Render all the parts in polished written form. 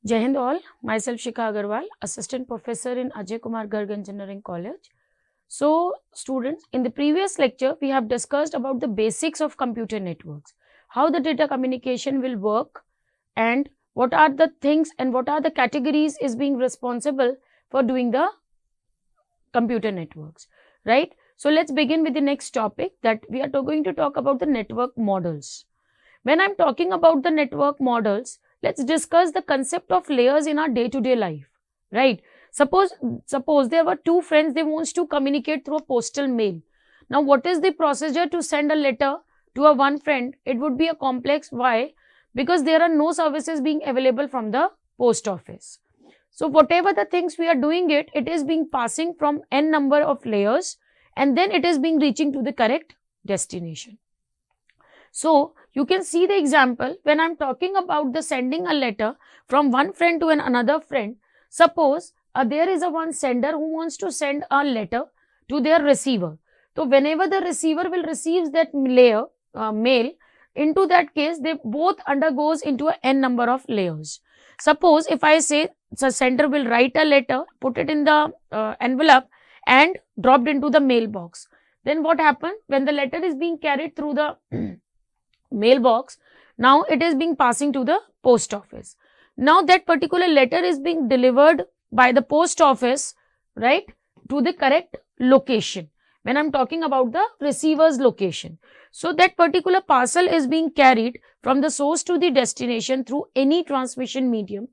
Jai Hind all, myself Shikha Agarwal, Assistant Professor in Ajay Kumar Garg Engineering College. So students, in the previous lecture, we have discussed about the basics of computer networks, how the data communication will work and what are the things and what are the categories is being responsible for doing the computer networks, right? So let's begin with the next topic that we are going to talk about the network models. When I'm talking about the network models, let's discuss the concept of layers in our day-to-day life, right? Suppose there were two friends, they wants to communicate through a postal mail. Now, what is the procedure to send a letter to a one friend? It would be a complex. Why? Because there are no services being available from the post office. So, whatever the things we are doing it is being passing from n number of layers and then it is being reaching to the correct destination. So, you can see the example when I am talking about the sending a letter from one friend to another friend. Suppose there is a one sender who wants to send a letter to their receiver. So, whenever the receiver will receive that mail, into that case, they both undergoes into a n number of layers. Suppose if I say the sender will write a letter, put it in the envelope and dropped into the mailbox. Then what happened? When the letter is being carried through the mailbox, now it is being passing to the post office. Now that particular letter is being delivered by the post office, right, to the correct location. When I'm talking about the receiver's location. So that particular parcel is being carried from the source to the destination through any transmission medium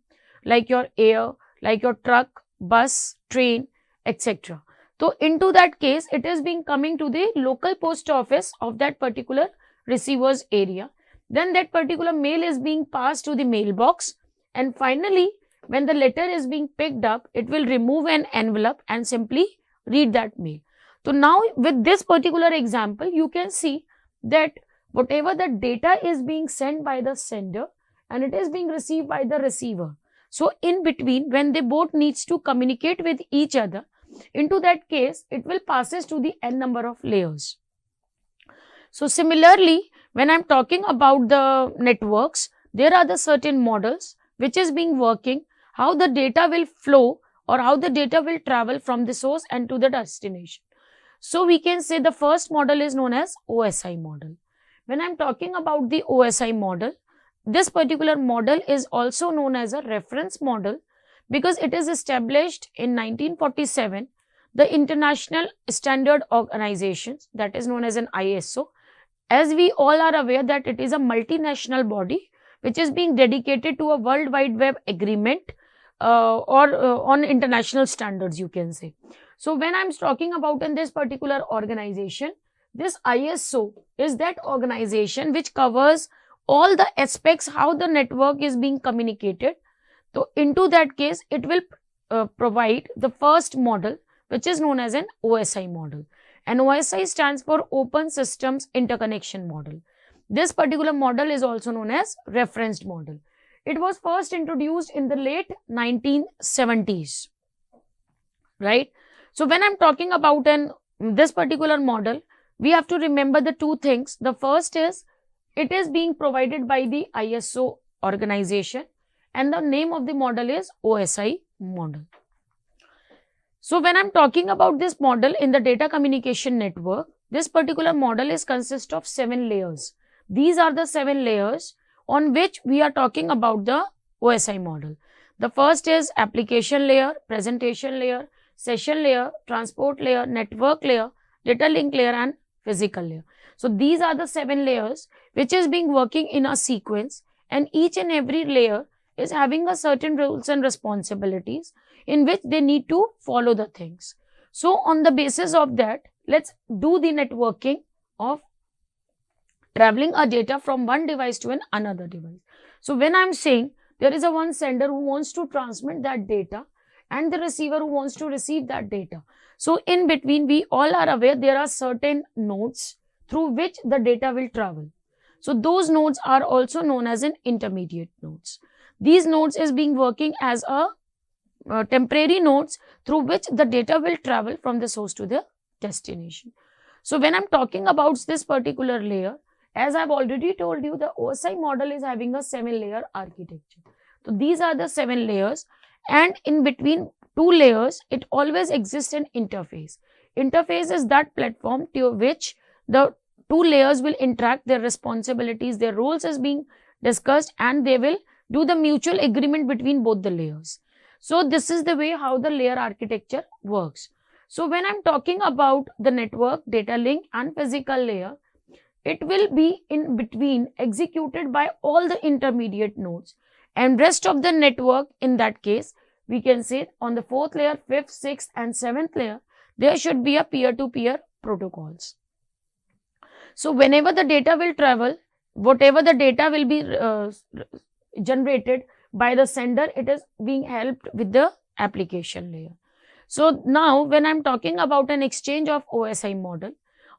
like your air, like your truck, bus, train, etc. So into that case, it is being coming to the local post office of that particular receiver's area. Then that particular mail is being passed to the mailbox, and finally when the letter is being picked up, it will remove an envelope and simply read that mail. So now with this particular example, you can see that whatever the data is being sent by the sender and it is being received by the receiver. So in between, when they both needs to communicate with each other, into that case, it will passes to the n number of layers. So similarly, when I'm talking about the networks, there are the certain models which is being working, how the data will flow or how the data will travel from the source and to the destination. So we can say the first model is known as OSI model. When I'm talking about the OSI model, this particular model is also known as a reference model because it is established in 1947. The International Standard Organization, that is known as an ISO, as we all are aware that it is a multinational body which is being dedicated to a World Wide Web agreement on international standards, you can say. So when I'm talking about in this particular organization, this ISO is that organization which covers all the aspects how the network is being communicated. So into that case, it will provide the first model which is known as an OSI model. And OSI stands for Open Systems Interconnection Model. This particular model is also known as referenced model. It was first introduced in the late 1970s, right? So when I'm talking about this particular model, we have to remember the two things. The first is it is being provided by the ISO organization and the name of the model is OSI model. So when I'm talking about this model in the data communication network, this particular model is consist of 7 layers. These are the 7 layers on which we are talking about the OSI model. The first is application layer, presentation layer, session layer, transport layer, network layer, data link layer and physical layer. So these are the 7 layers which is being working in a sequence, and each and every layer is having a certain roles and responsibilities in which they need to follow the things. So on the basis of that, let's do the networking of traveling a data from one device to another device. So when I'm saying there is a one sender who wants to transmit that data and the receiver who wants to receive that data. So in between, we all are aware there are certain nodes through which the data will travel. So those nodes are also known as an intermediate nodes. These nodes is being working as a temporary nodes through which the data will travel from the source to the destination. So when I'm talking about this particular layer, as I've already told you, the OSI model is having a 7-layer architecture. So these are the 7 layers, and in between 2 layers, it always exists an interface. Interface is that platform to which the 2 layers will interact, their responsibilities, their roles is being discussed, and they will do the mutual agreement between both the layers. So this is the way how the layer architecture works. So when I'm talking about the network, data link and physical layer, it will be in between, executed by all the intermediate nodes, and rest of the network, in that case, we can say on the 4th layer, 5th, 6th and 7th layer, there should be a peer-to-peer protocols. So whenever the data will travel, whatever the data will be generated by the sender, it is being helped with the application layer. So now when I'm talking about an exchange of OSI model,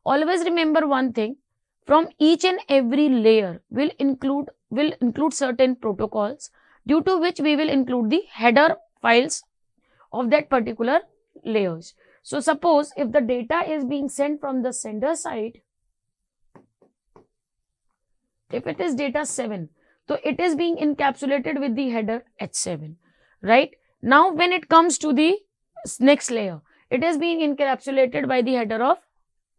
always remember one thing: from each and every layer will include certain protocols, due to which we will include the header files of that particular layers. So suppose if the data is being sent from the sender side, if it is data 7, so it is being encapsulated with the header H7, right? Now when it comes to the next layer, it is being encapsulated by the header of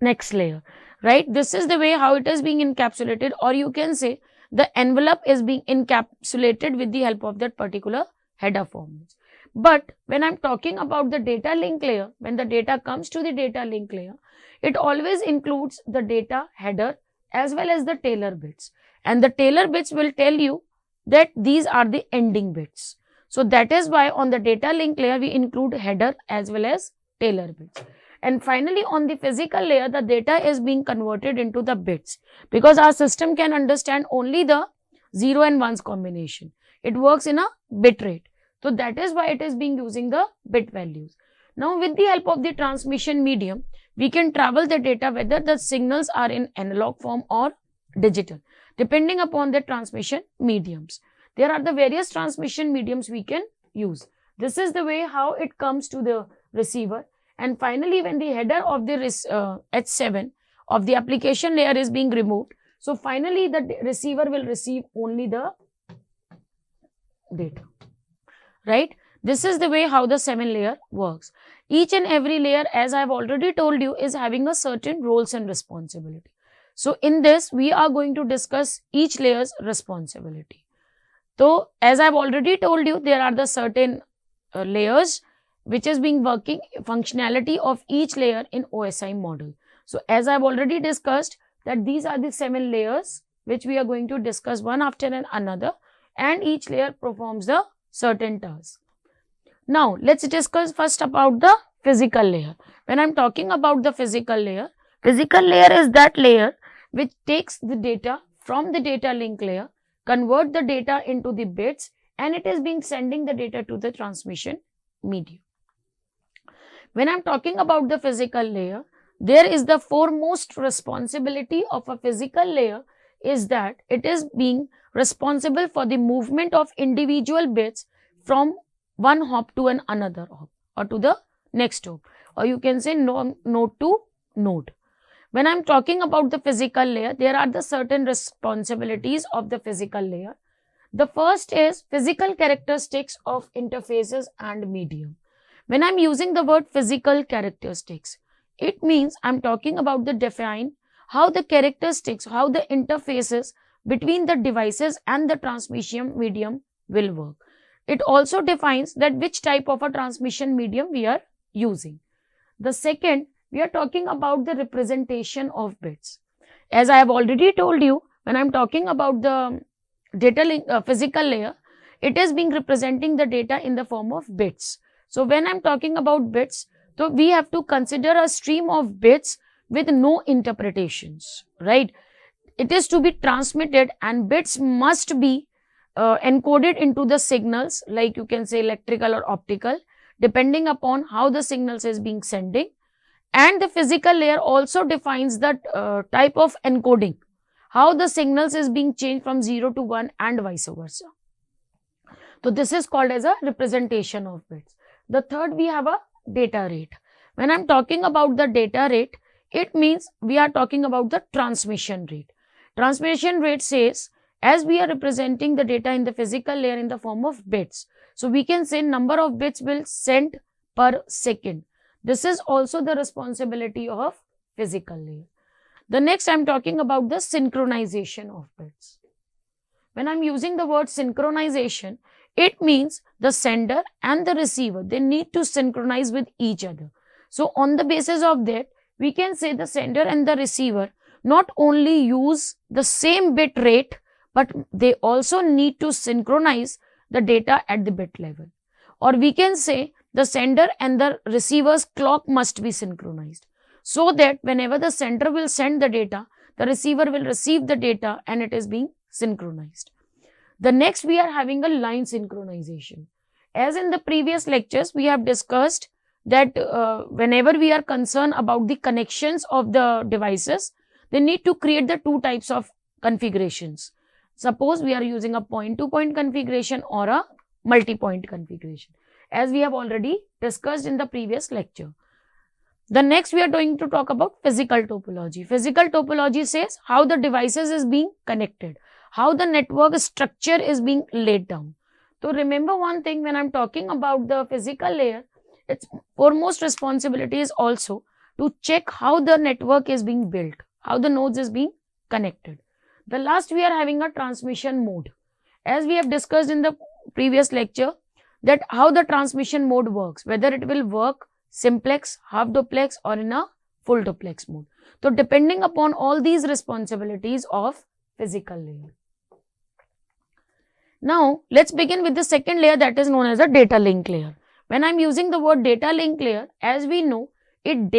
next layer, right? This is the way how it is being encapsulated, or you can say the envelope is being encapsulated with the help of that particular header formats. But when I'm talking about the data link layer, when the data comes to the data link layer, it always includes the data header as well as the tailor bits, and the tailor bits will tell you that these are the ending bits. So that is why on the data link layer we include header as well as tailor bits. And finally on the physical layer, the data is being converted into the bits, because our system can understand only the 0 and 1's combination. It works in a bit rate. So that is why it is being using the bit values. Now with the help of the transmission medium, we can travel the data whether the signals are in analog form or digital, depending upon the transmission mediums. There are the various transmission mediums we can use. This is the way how it comes to the receiver. And finally, when the header of the H7 of the application layer is being removed, so finally the receiver will receive only the data, right? This is the way how the 7 layer works. Each and every layer, as I have already told you, is having a certain roles and responsibility. So in this, we are going to discuss each layer's responsibility. So as I have already told you, there are the certain layers which is being working functionality of each layer in OSI model. So as I have already discussed that these are the 7 layers which we are going to discuss one after another, and each layer performs the certain task. Now let's discuss first about the physical layer. When I'm talking about the physical layer is that layer which takes the data from the data link layer, convert the data into the bits, and it is being sending the data to the transmission medium. When I'm talking about the physical layer, there is the foremost responsibility of a physical layer is that it is being responsible for the movement of individual bits from one hop to another hop, or to the next hop, or you can say node to node. When I'm talking about the physical layer, there are the certain responsibilities of the physical layer. The first is physical characteristics of interfaces and medium. When I'm using the word physical characteristics, it means I'm talking about the define how the characteristics, how the interfaces between the devices and the transmission medium will work. It also defines that which type of a transmission medium we are using. The second, we are talking about the representation of bits. As I have already told you, when I'm talking about the data link, physical layer, it is being representing the data in the form of bits. So when I'm talking about bits, so we have to consider a stream of bits with no interpretations, right? It is to be transmitted, and bits must be encoded into the signals, like you can say electrical or optical, depending upon how the signals is being sending. And the physical layer also defines the type of encoding, how the signals is being changed from 0 to 1 and vice versa. So this is called as a representation of bits. The third, we have a data rate. When I'm talking about the data rate, it means we are talking about the transmission rate. Transmission rate says as we are representing the data in the physical layer in the form of bits. So we can say number of bits will send per second. This is also the responsibility of physical layer. The next I am talking about the synchronization of bits. When I am using the word synchronization, it means the sender and the receiver, they need to synchronize with each other. So on the basis of that, we can say the sender and the receiver not only use the same bit rate, but they also need to synchronize the data at the bit level. Or we can say the sender and the receiver's clock must be synchronized, so that whenever the sender will send the data, the receiver will receive the data and it is being synchronized. The next, we are having a line synchronization. As in the previous lectures, we have discussed that whenever we are concerned about the connections of the devices, they need to create the two types of configurations. Suppose we are using a point-to-point configuration or a multi-point configuration, as we have already discussed in the previous lecture. The next, we are going to talk about physical topology. Physical topology says how the devices is being connected, how the network structure is being laid down. So remember one thing, when I am talking about the physical layer, its foremost responsibility is also to check how the network is being built, how the nodes is being connected. The last, we are having a transmission mode. As we have discussed in the previous lecture, that how the transmission mode works, whether it will work simplex, half duplex or in a full duplex mode. So depending upon all these responsibilities of physical layer. Now let's begin with the second layer, that is known as a data link layer. When I am using the word data link layer, as we know, it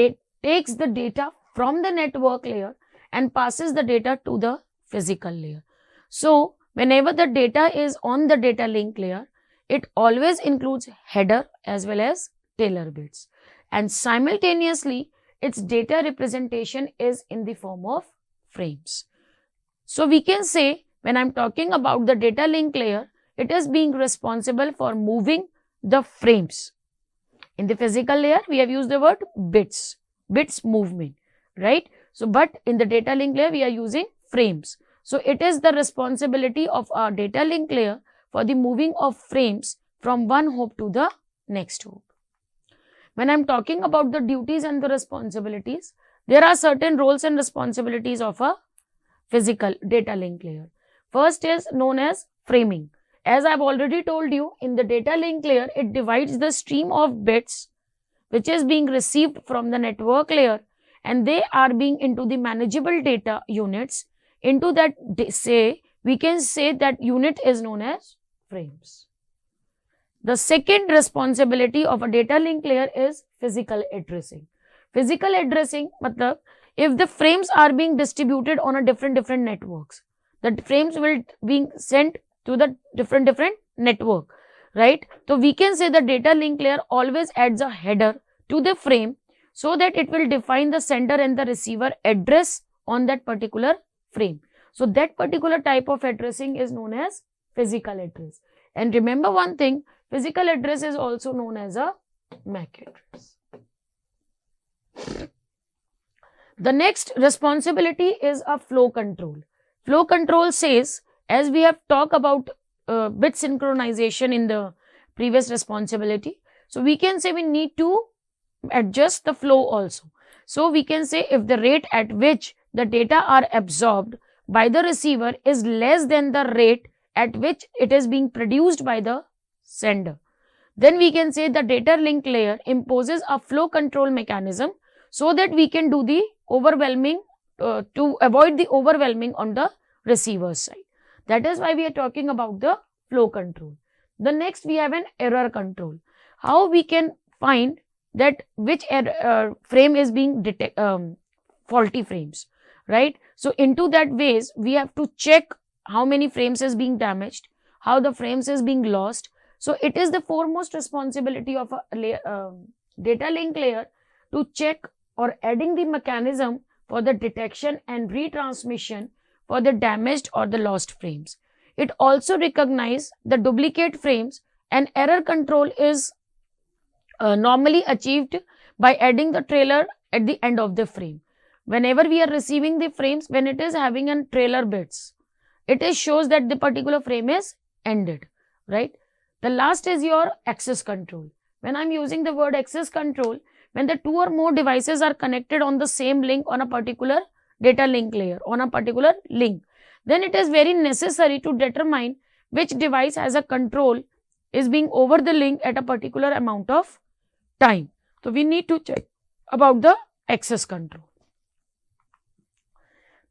takes the data from the network layer and passes the data to the physical layer. So whenever the data is on the data link layer, it always includes header as well as Taylor bits, and simultaneously its data representation is in the form of frames. So we can say, when I am talking about the data link layer, it is being responsible for moving the frames. In the physical layer, we have used the word bits movement, right? So but in the data link layer, we are using frames. So it is the responsibility of our data link layer for the moving of frames from one hop to the next hop. When I am talking about the duties and the responsibilities, there are certain roles and responsibilities of a physical data link layer. First is known as framing. As I have already told you, in the data link layer, it divides the stream of bits which is being received from the network layer, and they are being into the manageable data units. Into that, we can say that unit is known as frames. The second responsibility of a data link layer is physical addressing. Physical addressing, matlab, if the frames are being distributed on a different networks, the frames will be sent to the different network, right? So we can say the data link layer always adds a header to the frame, so that it will define the sender and the receiver address on that particular frame. So that particular type of addressing is known as physical address. And remember one thing, physical address is also known as a MAC address. The next responsibility is a flow control. Flow control says, as we have talked about bit synchronization in the previous responsibility, so we can say we need to adjust the flow also. So we can say if the rate at which the data are absorbed by the receiver is less than the rate at which it is being produced by the sender, then we can say the data link layer imposes a flow control mechanism, so that we can do the overwhelming, to avoid the overwhelming on the receiver side. That is why we are talking about the flow control. The next, we have an error control. How we can find that which frame is being faulty frames, right? So into that ways, we have to check how many frames is being damaged, how the frames is being lost. So it is the foremost responsibility of a data link layer to check or adding the mechanism for the detection and retransmission for the damaged or the lost frames. It also recognizes the duplicate frames, and error control is normally achieved by adding the trailer at the end of the frame. Whenever we are receiving the frames, when it is having a trailer bits, it is shows that the particular frame is ended, right? The last is your access control. When I'm using the word access control, when the two or more devices are connected on the same link on a particular data link layer, on a particular link, then it is very necessary to determine which device has a control is being over the link at a particular amount of time. So we need to check about the access control.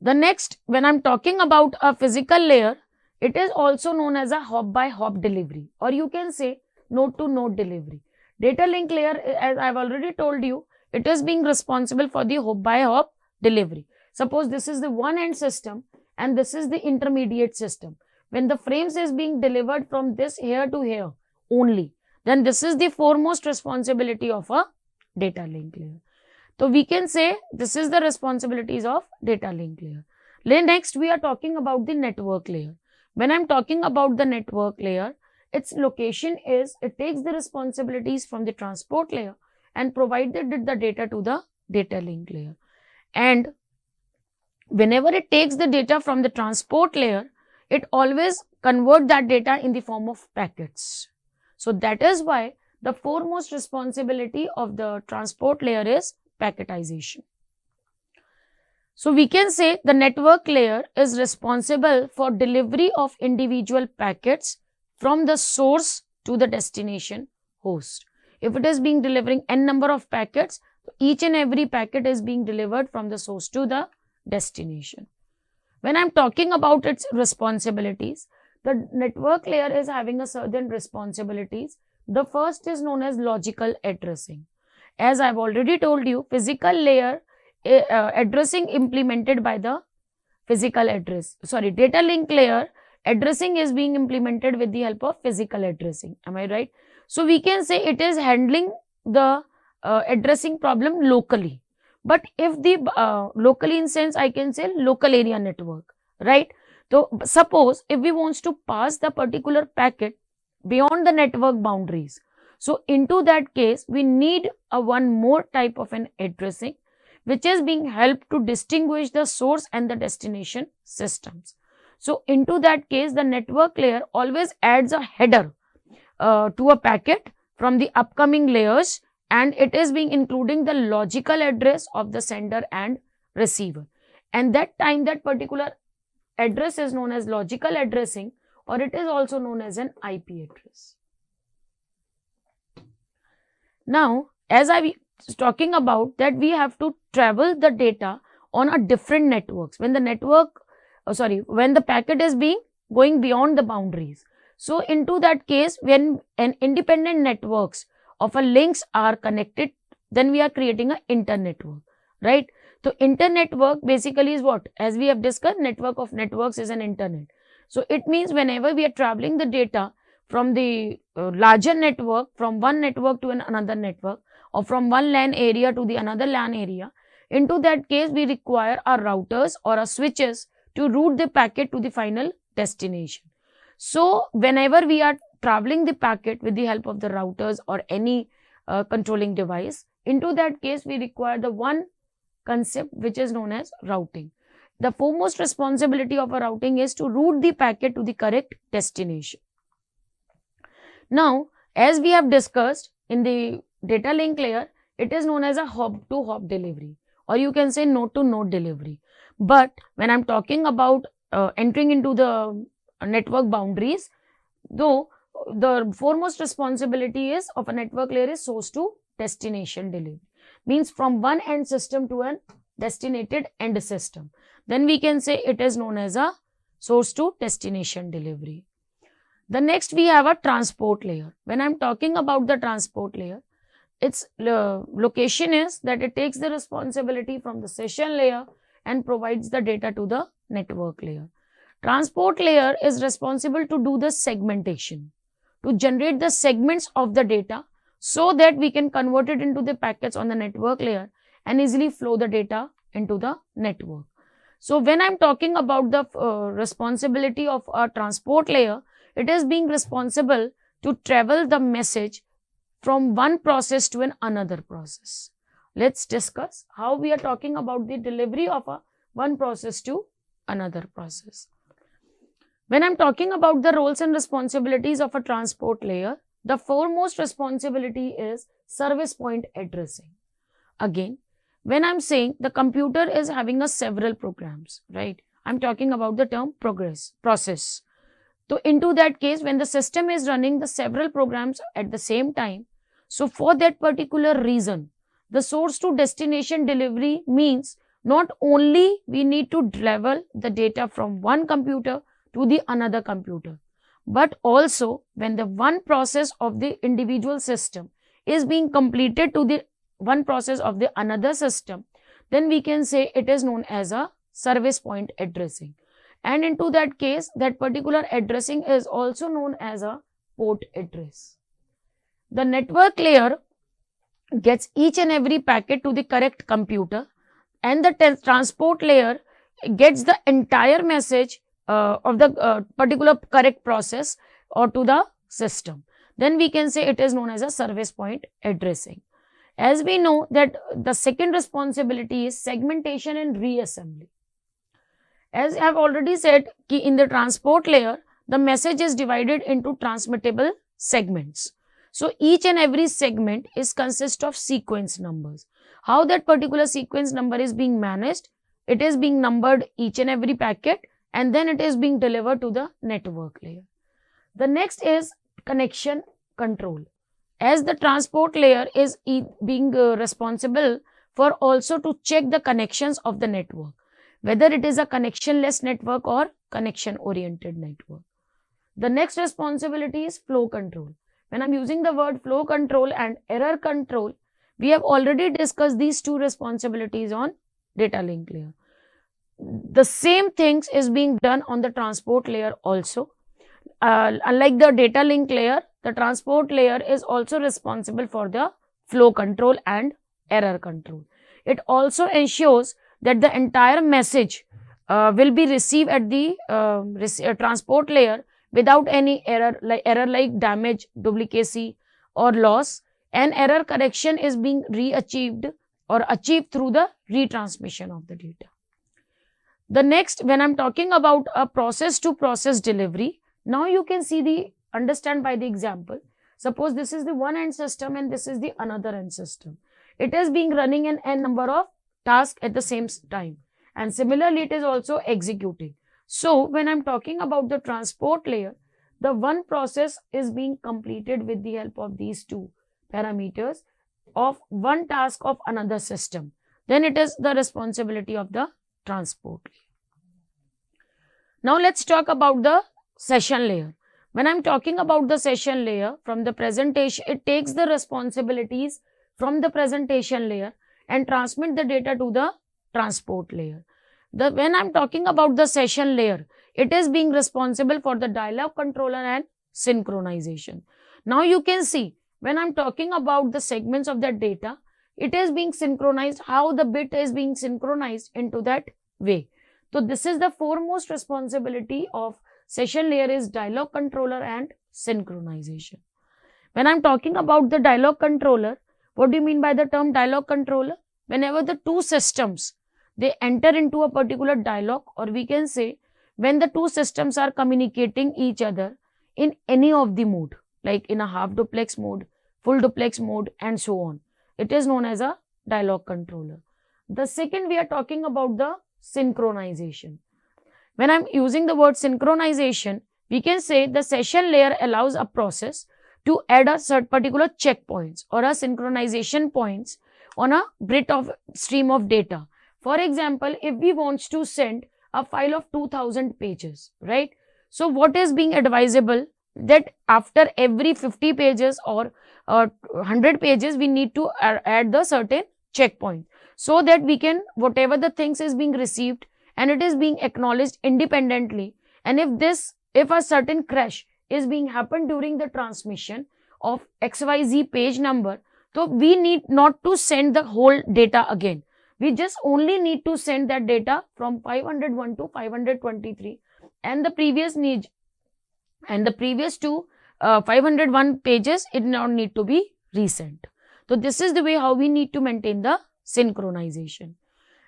The next, when I'm talking about a physical layer, it is also known as a hop by hop delivery, or you can say node to node delivery. Data link layer, as I've already told you, it is being responsible for the hop by hop delivery. Suppose this is the one end system and this is the intermediate system. When the frames is being delivered from this here to here only, then this is the foremost responsibility of a data link layer. So we can say this is the responsibilities of data link layer. Next, we are talking about the network layer. When I'm talking about the network layer, its location is, it takes the responsibilities from the transport layer and provided the data to the data link layer. And whenever it takes the data from the transport layer, it always convert that data in the form of packets. So that is why the foremost responsibility of the transport layer is packetization. So we can say the network layer is responsible for delivery of individual packets from the source to the destination host. If it is being delivering n number of packets, each and every packet is being delivered from the source to the destination. When I'm talking about its responsibilities, the network layer is having a certain responsibilities. The first is known as logical addressing. As I've already told you, physical layer addressing implemented by the physical address. Sorry, data link layer addressing is being implemented with the help of physical addressing. Am I right? So we can say it is handling the addressing problem locally. But if the locally in sense, I can say local area network, right? So suppose if we wants to pass the particular packet beyond the network boundaries, so into that case, we need a one more type of an addressing, which is being helped to distinguish the source and the destination systems. So into that case, the network layer always adds a header to a packet from the upcoming layers, and it is being including the logical address of the sender and receiver. And that time, that particular address is known as logical addressing, or it is also known as an IP address. Now, as I was talking about that, we have to travel the data on a different networks. When the network, when the packet is being going beyond the boundaries. So into that case, when an independent networks of a links are connected, then we are creating an internetwork, right? So internetwork basically is what? As we have discussed, network of networks is an internet. So it means whenever we are traveling the data from the larger network, from one network to another network, or from one LAN area to the another LAN area, into that case we require our routers or our switches to route the packet to the final destination. So whenever we are traveling the packet with the help of the routers or any controlling device, into that case we require the one concept which is known as routing. The foremost responsibility of a routing is to route the packet to the correct destination. Now, as we have discussed in the data link layer, it is known as a hop to hop delivery, or you can say node to node delivery. But when I'm talking about entering into the network boundaries, though the foremost responsibility is of a network layer is source to destination delivery, means from one end system to an destinated end system. Then we can say it is known as a source to destination delivery. The next we have a transport layer. When I'm talking about the transport layer, its location is that it takes the responsibility from the session layer and provides the data to the network layer. Transport layer is responsible to do the segmentation, to generate the segments of the data so that we can convert it into the packets on the network layer and easily flow the data into the network. So when I'm talking about the responsibility of a transport layer, it is being responsible to travel the message from one process to another process. Let's discuss how we are talking about the delivery of one process to another process. When I'm talking about the roles and responsibilities of a transport layer, the foremost responsibility is service point addressing. Again, when I'm saying the computer is having a several programs, right? I'm talking about the term process. So into that case, when the system is running the several programs at the same time, so for that particular reason, the source to destination delivery means not only we need to travel the data from one computer to the another computer, but also when the one process of the individual system is being completed to the one process of the another system, then we can say it is known as a service point addressing. And into that case, that particular addressing is also known as a port address. The network layer gets each and every packet to the correct computer, and the transport layer gets the entire message of the particular correct process or to the system. Then we can say it is known as a service point addressing. As we know that the second responsibility is segmentation and reassembly. As I have already said, in the transport layer, the message is divided into transmittable segments. So each and every segment is consist of sequence numbers. How that particular sequence number is being managed, it is being numbered each and every packet, and then it is being delivered to the network layer. The next is connection control. As the transport layer is being responsible for also to check the connections of the network, whether it is a connectionless network or connection oriented network. The next responsibility is flow control. When I'm using the word flow control and error control, we have already discussed these two responsibilities on data link layer. The same things is being done on the transport layer also. Unlike the data link layer, the transport layer is also responsible for the flow control and error control. It also ensures that the entire message will be received at the transport layer without any error like damage, duplicacy or loss, and error correction is being achieved through the retransmission of the data. The next, when I'm talking about a process to process delivery, now you can understand by the example. Suppose this is the one end system and this is the another end system. It is being running an n number of tasks at the same time, and similarly it is also executing. So when I'm talking about the transport layer, the one process is being completed with the help of these two parameters of one task of another system. Then it is the responsibility of the transport layer. Now let's talk about the session layer. When I'm talking about the session layer, from the presentation, it takes the responsibilities from the presentation layer and transmit the data to the transport layer. When I'm talking about the session layer, it is being responsible for the dialog controller and synchronization. Now you can see, when I'm talking about the segments of that data, it is being synchronized, how the bit is being synchronized into that way. So this is the foremost responsibility of session layer is dialog controller and synchronization. When I'm talking about the dialog controller, what do you mean by the term dialog controller? Whenever the two systems, they enter into a particular dialog, or we can say when the two systems are communicating each other in any of the mode, like in a half duplex mode, full duplex mode, and so on. It is known as a dialog controller. The second, we are talking about the synchronization. When I'm using the word synchronization, we can say the session layer allows a process to add a certain particular checkpoints or a synchronization points on a bit of stream of data. For example, if we want to send a file of 2000 pages, right? So what is being advisable that after every 50 pages or 100 pages, we need to add the certain checkpoint, so that we can, whatever the things is being received and it is being acknowledged independently. And if a certain crash is being happened during the transmission of XYZ page number, so we need not to send the whole data again. We just only need to send that data from 501 to 523, and the previous two 501 pages, it now need to be resent. So this is the way how we need to maintain the synchronization.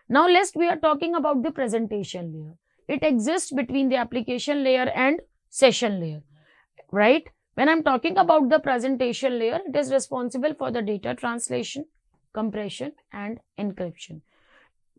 Now we are talking about the presentation layer. it exists between the application layer and session layer, right? When I'm talking about the presentation layer, it is responsible for the data translation, compression and encryption.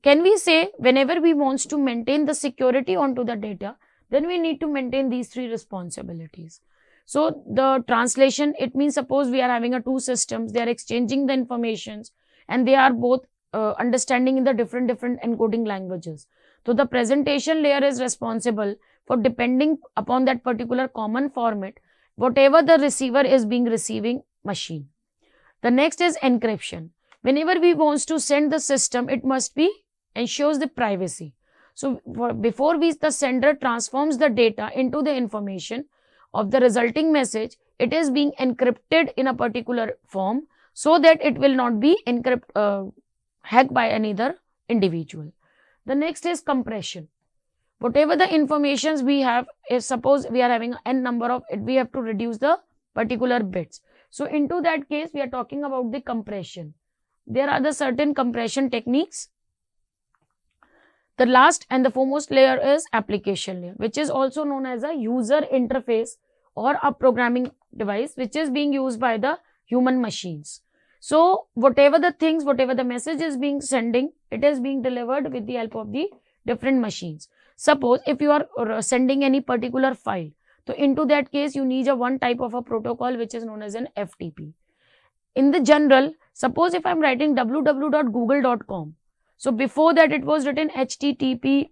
Can we say whenever we want to maintain the security onto the data, then we need to maintain these three responsibilities. So the translation, it means suppose we are having two systems, they are exchanging the informations and they are both understanding in the different encoding languages. So the presentation layer is responsible for depending upon that particular common format, whatever the receiver is being receiving machine. The next is encryption. Whenever we want to send the system, it must be ensures the privacy. So before the sender transforms the data into the information of the resulting message, it is being encrypted in a particular form so that it will not be hacked by another individual. The next is compression. Whatever the informations we have, if suppose we are having n number of it, we have to reduce the particular bits. So into that case, we are talking about the compression. There are the certain compression techniques. The last and the foremost layer is application layer, which is also known as a user interface or a programming device, which is being used by the human machines. So whatever the things, whatever the message is being sending, it is being delivered with the help of the different machines. Suppose if you are sending any particular file, so into that case you need one type of a protocol which is known as an FTP. In the general, suppose if I am writing www.google.com, so before that it was written http://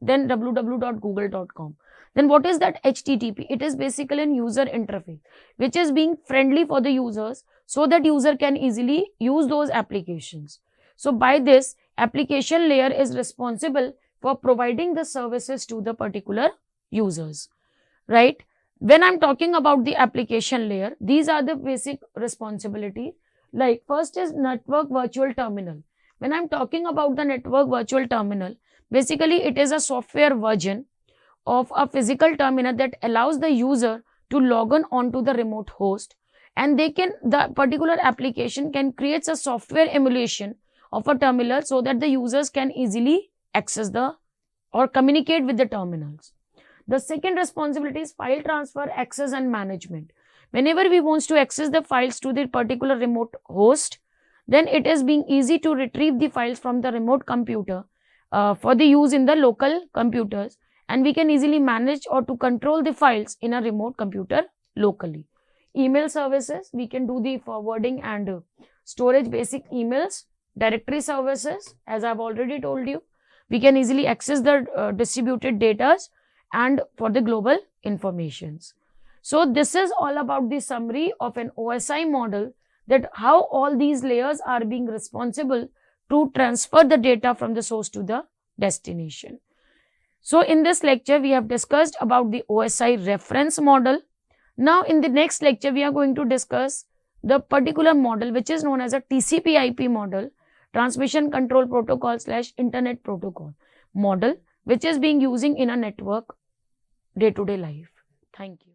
then www.google.com. Then what is that HTTP? It is basically a user interface which is being friendly for the users so that user can easily use those applications. So by this, application layer is responsible for providing the services to the particular users, right? When I'm talking about the application layer, these are the basic responsibilities. Like first is network virtual terminal. When I'm talking about the network virtual terminal, basically it is a software version of a physical terminal that allows the user to log on to the remote host, and the particular application can create a software emulation of a terminal so that the users can easily access or communicate with the terminals. The second responsibility is file transfer, access and management. Whenever we want to access the files to the particular remote host, then it is being easy to retrieve the files from the remote computer for the use in the local computers, and we can easily manage or to control the files in a remote computer locally. Email services, we can do the forwarding and storage basic emails. Directory services, as I have already told you, we can easily access the distributed data and for the global informations. So this is all about the summary of an OSI model, that how all these layers are being responsible to transfer the data from the source to the destination. So in this lecture, we have discussed about the OSI reference model. Now in the next lecture, we are going to discuss the particular model which is known as a TCP/IP model, transmission control protocol / internet protocol model, which is being using in a network day-to-day life. Thank you.